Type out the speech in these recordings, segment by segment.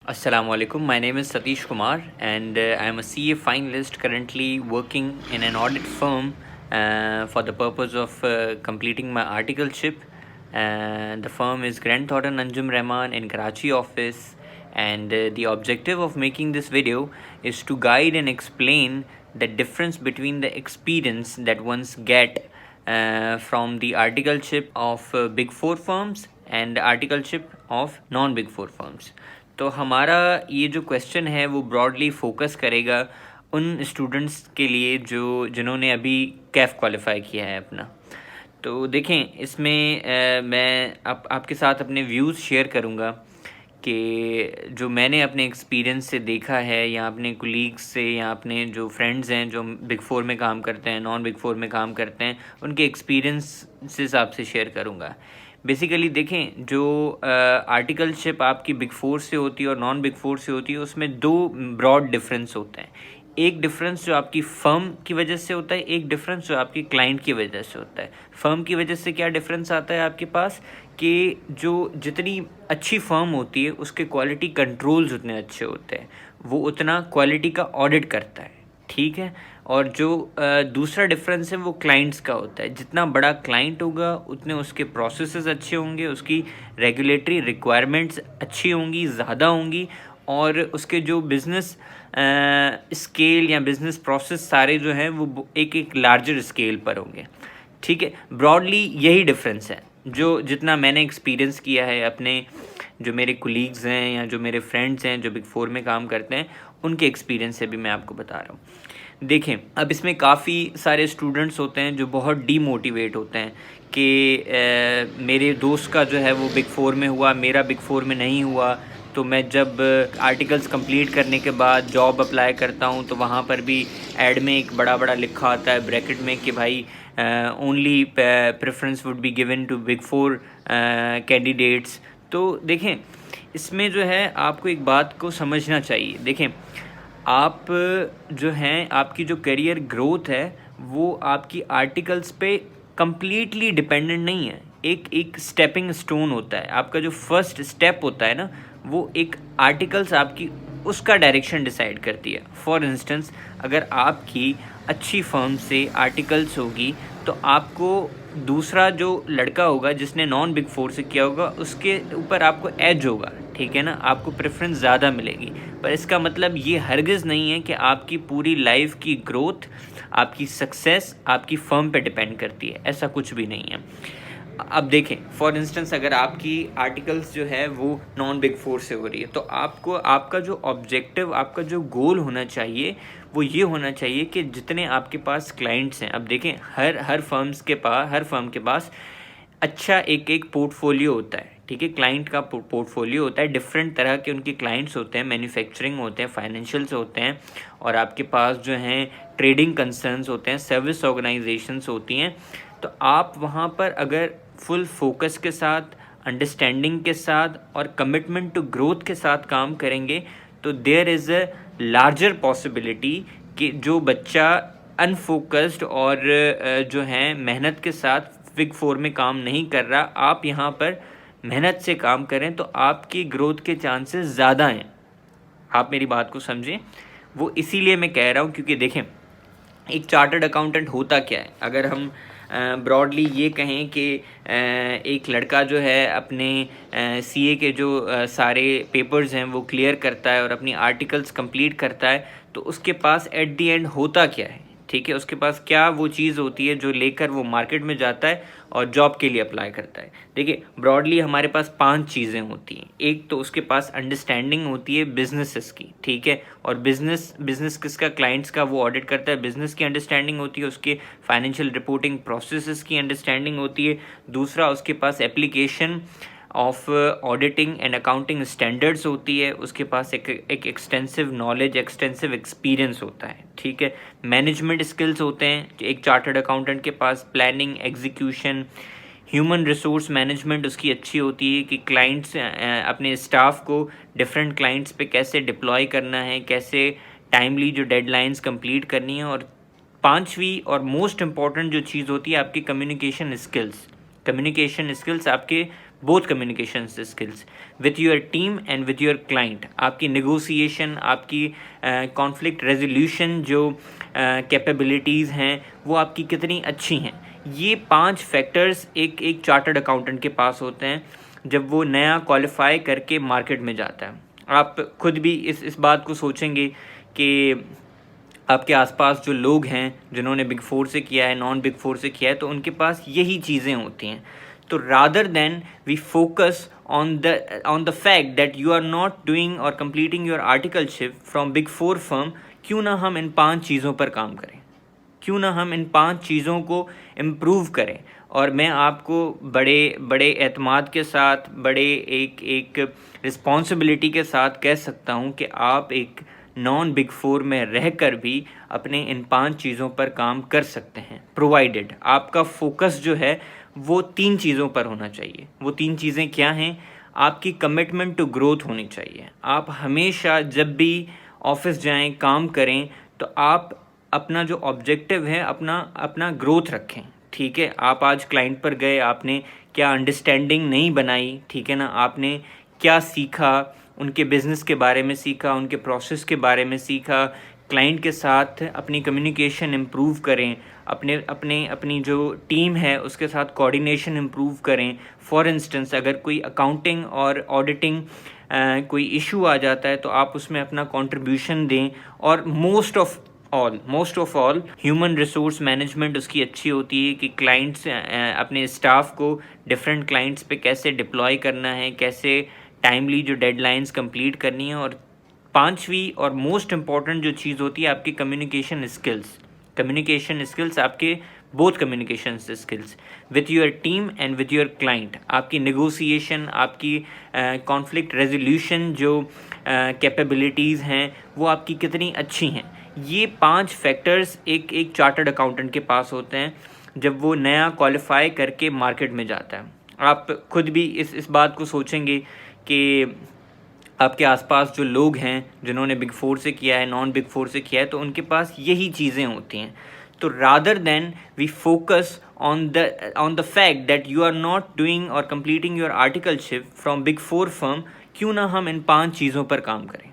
Assalamualaikum. My name is Satish Kumar, and I am a CA finalist currently working in an audit firm for the purpose of completing my articleship. And the firm is Grant Thornton Anjum Rahman in Karachi office. And the objective of making this video is to guide and explain the difference between the experience that ones get from the articleship of Big Four firms and articleship of non-Big Four firms. तो हमारा ये जो question है वो broadly focus करेगा उन students के लिए जिन्होंने अभी कैफ क्वालिफाई किया है अपना। तो देखें इसमें मैं आपके साथ अपने व्यूज़ शेयर करूँगा कि जो मैंने अपने एक्सपीरियंस से देखा है या अपने कोलीग्स से या अपने जो फ्रेंड्स हैं जो बिग फोर में काम करते हैं, नॉन बिग फोर में काम करते हैं, उनके एक्सपीरियंस आपसे शेयर करूँगा। बेसिकली देखें जो आर्टिकलशिप आपकी बिग फोर से होती है और नॉन बिग फोर से होती है उसमें दो ब्रॉड डिफरेंस होते हैं। एक डिफरेंस जो आपकी फर्म की वजह से होता है, एक डिफरेंस जो आपकी क्लाइंट की वजह से होता है। फर्म की वजह से क्या डिफरेंस आता है आपके पास कि जो जितनी अच्छी फर्म होती है उसके क्वालिटी कंट्रोल्स उतने अच्छे होते हैं, वो उतना क्वालिटी का ऑडिट करता है, ठीक है। और जो दूसरा डिफरेंस है वो क्लाइंट्स का होता है। जितना बड़ा क्लाइंट होगा उतने उसके प्रोसेसेस अच्छे होंगे, उसकी रेगुलेटरी रिक्वायरमेंट्स अच्छी होंगी, ज़्यादा होंगी, और उसके जो बिज़नेस स्केल या बिज़नेस प्रोसेस सारे जो हैं वो एक लार्जर स्केल पर होंगे, ठीक है। ब्रॉडली यही डिफरेंस है जो जितना मैंने एक्सपीरियंस किया है अपने जो मेरे कोलीग्स हैं या जो मेरे फ्रेंड्स हैं जो बिग फोर में काम करते हैं उनके एक्सपीरियंस से भी मैं आपको बता रहा हूँ। देखें अब इसमें काफ़ी सारे स्टूडेंट्स होते हैं जो बहुत डीमोटिवेट होते हैं कि मेरे दोस्त का जो है वो बिग फोर में हुआ, मेरा बिग फोर में नहीं हुआ। तो मैं जब आर्टिकल्स कंप्लीट करने के बाद जॉब अप्लाई करता हूँ तो वहाँ पर भी एड में एक बड़ा लिखा आता है ब्रैकेट में कि भाई only preference would be given to big four candidates. तो देखें इसमें जो है आपको एक बात को समझना चाहिए। देखें आप जो हैं आपकी जो करियर ग्रोथ है वो आपकी आर्टिकल्स पे कम्प्लीटली डिपेंडेंट नहीं है। एक स्टेपिंग स्टोन होता है, आपका जो फर्स्ट स्टेप होता है ना वो एक आर्टिकल्स आपकी उसका डायरेक्शन डिसाइड करती है। फॉर इंस्टेंस अगर आपकी अच्छी फर्म से आर्टिकल्स होगी तो आपको दूसरा जो लड़का होगा जिसने नॉन बिग फोर से किया होगा उसके ऊपर आपको एज होगा, ठीक है ना, आपको प्रेफरेंस ज़्यादा मिलेगी। पर इसका मतलब ये हरगिज़ नहीं है कि आपकी पूरी लाइफ की ग्रोथ, आपकी सक्सेस आपकी फर्म पे डिपेंड करती है, ऐसा कुछ भी नहीं है। अब देखें फॉर इंस्टेंस अगर आपकी आर्टिकल्स जो है वो नॉन बिग फोर से हो रही है तो आपको आपका जो ऑब्जेक्टिव, आपका जो गोल होना चाहिए वो ये होना चाहिए कि जितने आपके पास क्लाइंट्स हैं, अब देखें हर फर्म के पास अच्छा एक पोर्टफोलियो होता है, ठीक है। क्लाइंट का पोर्टफोलियो होता है, डिफरेंट तरह के उनके क्लाइंट्स होते हैं, मैन्युफैक्चरिंग होते हैं, फाइनेंशियल्स होते हैं, और आपके पास जो हैं ट्रेडिंग कंसर्न्स होते हैं, सर्विस ऑर्गेनाइजेशंस होती हैं। तो आप वहाँ पर अगर फुल फोकस के साथ, अंडरस्टैंडिंग के साथ और कमिटमेंट टू ग्रोथ के साथ काम करेंगे तो there is a larger possibility कि जो बच्चा अनफोकस्ड और जो है मेहनत के साथ बिग फोर में काम नहीं कर रहा, आप यहाँ पर मेहनत से काम करें तो आपकी ग्रोथ के चांसेस ज़्यादा हैं। आप मेरी बात को समझें, वो इसीलिए मैं कह रहा हूँ क्योंकि देखें एक चार्टर्ड अकाउंटेंट होता क्या है। अगर हम ब्रॉडली ये कहें कि एक लड़का जो है अपने सीए के जो सारे पेपर्स हैं वो क्लियर करता है और अपनी आर्टिकल्स कंप्लीट करता है तो उसके पास एट द एंड होता क्या है, ठीक है, उसके पास क्या वो चीज़ होती है जो लेकर वो मार्केट में जाता है और जॉब के लिए अप्लाई करता है। देखिए ब्रॉडली हमारे पास 5 चीज़ें होती हैं। एक तो उसके पास अंडरस्टैंडिंग होती है बिजनेसेस की, ठीक है, और बिजनेस किसका, क्लाइंट्स का, वो ऑडिट करता है, बिजनेस की अंडरस्टैंडिंग होती है, उसके फाइनेंशियल रिपोर्टिंग प्रोसेसेस की अंडरस्टैंडिंग होती है। दूसरा उसके पास application of auditing and accounting standards होती है, उसके पास एक एक्सटेंसिव नॉलेज, एक्सटेंसिव एक्सपीरियंस होता है, ठीक है। मैनेजमेंट स्किल्स होते हैं एक चार्टर्ड अकाउंटेंट के पास, planning, execution, human resource management उसकी अच्छी होती है कि क्लाइंट्स अपने स्टाफ को डिफरेंट क्लाइंट्स पे कैसे डिप्लॉय करना है, कैसे टाइमली जो डेडलाइंस कंप्लीट करनी है। और 5वीं और मोस्ट इम्पॉर्टेंट जो चीज़ होती है आपकी कम्युनिकेशन स्किल्स आपके both communication skills with your team and with your client. आपकी नेगोशिएशन, आपकी कॉन्फ्लिक्ट रेजोल्यूशन जो कैपेबिलिटीज़ हैं वो आपकी कितनी अच्छी हैं। ये 5 फैक्टर्स एक एक चार्टर्ड अकाउंटेंट के पास होते हैं जब वो नया क्वालिफाई करके मार्केट में जाता है। आप खुद भी इस बात को सोचेंगे कि आपके आसपास जो लोग हैं जिन्होंने बिग फोर से किया है, नॉन बिग फोर से किया है, तो उनके पास यही चीज़ें होती हैं। तो rather than we focus on the fact that you are not doing or completing your articleship from big four firm, क्यों ना हम इन 5 चीज़ों पर काम करें, क्यों ना हम इन 5 चीज़ों को इम्प्रूव करें। और मैं आपको बड़े बड़े एतमाद के साथ, बड़े एक रिस्पॉन्सिबिलिटी के साथ कह सकता हूँ कि आप एक नॉन बिग फोर में रहकर भी अपने इन 5 चीज़ों पर काम कर सकते हैं, प्रोवाइडेड आपका फोकस जो है वो 3 चीज़ों पर होना चाहिए। वो 3 चीज़ें क्या हैं? आपकी कमिटमेंट टू ग्रोथ होनी चाहिए। आप हमेशा जब भी ऑफिस जाएं, काम करें, तो आप अपना जो ऑब्जेक्टिव है अपना ग्रोथ रखें। ठीक है, आप आज क्लाइंट पर गए, आपने क्या अंडरस्टैंडिंग नहीं बनाई, ठीक है ना, आपने क्या सीखा, उनके बिज़नेस के बारे में सीखा, उनके प्रोसेस के बारे में सीखा। क्लाइंट के साथ अपनी कम्युनिकेशन इम्प्रूव करें, अपनी जो टीम है उसके साथ कोऑर्डिनेशन इम्प्रूव करें। फॉर इंस्टेंस अगर कोई अकाउंटिंग और ऑडिटिंग कोई इशू आ जाता है तो आप उसमें अपना कंट्रीब्यूशन दें। और most of all human resource management उसकी अच्छी होती है कि क्लाइंट्स अपने स्टाफ को डिफरेंट क्लाइंट्स पे कैसे डिप्लॉय करना है, कैसे टाइमली जो डेडलाइंस कंप्लीट करनी है। और 5वीं और मोस्ट इम्पॉर्टेंट जो चीज़ होती है आपकी कम्युनिकेशन स्किल्स, आपके both communication skills with your team and with your client. आपकी नेगोशिएशन, आपकी कॉन्फ्लिक्ट रेजोल्यूशन जो कैपेबिलिटीज़ हैं वो आपकी कितनी अच्छी हैं। ये 5 फैक्टर्स एक एक चार्टर्ड अकाउंटेंट के पास होते हैं जब वो नया क्वालिफाई करके मार्केट में जाता है। आप खुद भी इस बात को सोचेंगे कि आपके आसपास जो लोग हैं जिन्होंने बिग फोर से किया है, नॉन बिग फोर से किया है, तो उनके पास यही चीज़ें होती हैं। तो rather than we focus on the fact that you are not doing or completing your articleship from big four firm, क्यों ना हम इन 5 चीज़ों पर काम करें,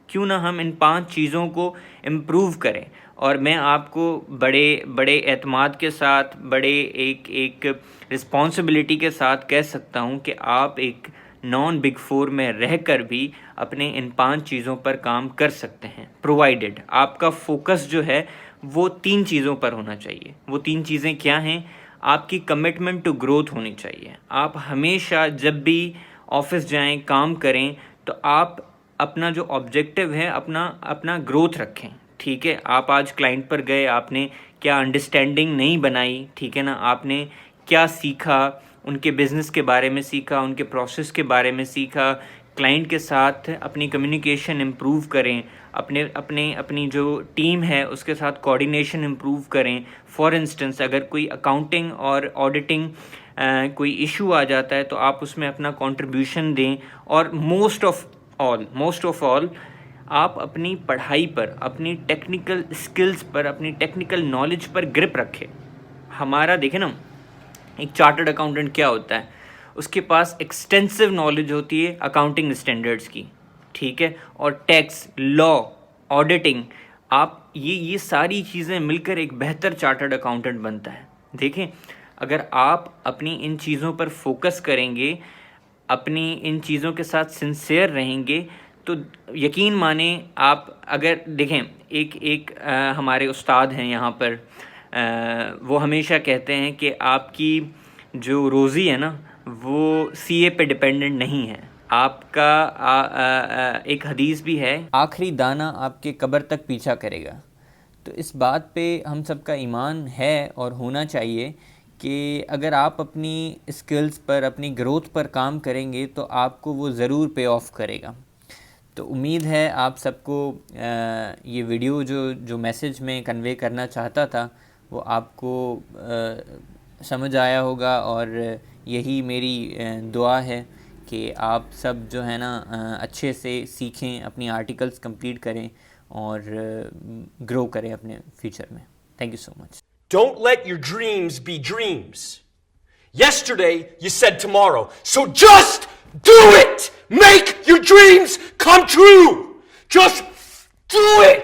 क्यों ना हम इन 5 चीज़ों को इम्प्रूव करें। और मैं आपको बड़े बड़े एतमाद के साथ, बड़े एक रिस्पॉन्सिबिलिटी के साथ कह सकता हूँ कि आप एक नॉन बिग फोर में रहकर भी अपने इन 5 चीज़ों पर काम कर सकते हैं, प्रोवाइडेड आपका फोकस जो है वो 3 चीज़ों पर होना चाहिए। वो 3 चीज़ें क्या हैं? आपकी कमिटमेंट टू ग्रोथ होनी चाहिए। आप हमेशा जब भी ऑफिस जाएं, काम करें, तो आप अपना जो ऑब्जेक्टिव है अपना ग्रोथ रखें। ठीक है, आप आज क्लाइंट पर गए, आपने क्या अंडरस्टैंडिंग नहीं बनाई, ठीक है ना, आपने क्या सीखा, उनके बिज़नेस के बारे में सीखा, उनके प्रोसेस के बारे में सीखा। क्लाइंट के साथ अपनी कम्युनिकेशन इम्प्रूव करें, अपनी जो टीम है उसके साथ कोऑर्डिनेशन इम्प्रूव करें। फॉर इंस्टेंस अगर कोई अकाउंटिंग और ऑडिटिंग कोई इशू आ जाता है तो आप उसमें अपना कंट्रीब्यूशन दें। और मोस्ट ऑफ ऑल आप अपनी पढ़ाई पर, अपनी टेक्निकल स्किल्स पर, अपनी टेक्निकल नॉलेज पर ग्रिप रखें। हमारा देखें ना, एक चार्टर्ड अकाउंटेंट क्या होता है, उसके पास एक्सटेंसिव नॉलेज होती है अकाउंटिंग स्टैंडर्ड्स की, ठीक है, और टैक्स, लॉ, ऑडिटिंग, आप ये सारी चीज़ें मिलकर एक बेहतर चार्टर्ड अकाउंटेंट बनता है। देखें, अगर आप अपनी इन चीज़ों पर फोकस करेंगे, अपनी इन चीज़ों के साथ सिंसियर रहेंगे, तो यकीन माने आप अगर देखें, एक हमारे उस्ताद हैं यहाँ पर, वो हमेशा कहते हैं कि आपकी जो रोज़ी है ना वो सीए पे डिपेंडेंट नहीं है। आपका एक हदीस भी है, आखिरी दाना आपके कब्र तक पीछा करेगा। तो इस बात पे हम सबका ईमान है और होना चाहिए कि अगर आप अपनी स्किल्स पर, अपनी ग्रोथ पर काम करेंगे तो आपको वो ज़रूर पे ऑफ करेगा। तो उम्मीद है आप सबको ये वीडियो जो मैसेज में कन्वे करना चाहता था वो आपको समझ आया होगा। और यही मेरी दुआ है कि आप सब जो है ना अच्छे से सीखें, अपनी आर्टिकल्स कंप्लीट करें और ग्रो करें अपने फ्यूचर में। Thank you so much. Don't let your dreams be dreams. Yesterday, you said tomorrow. So just do it! Make your dreams come true! Just do it!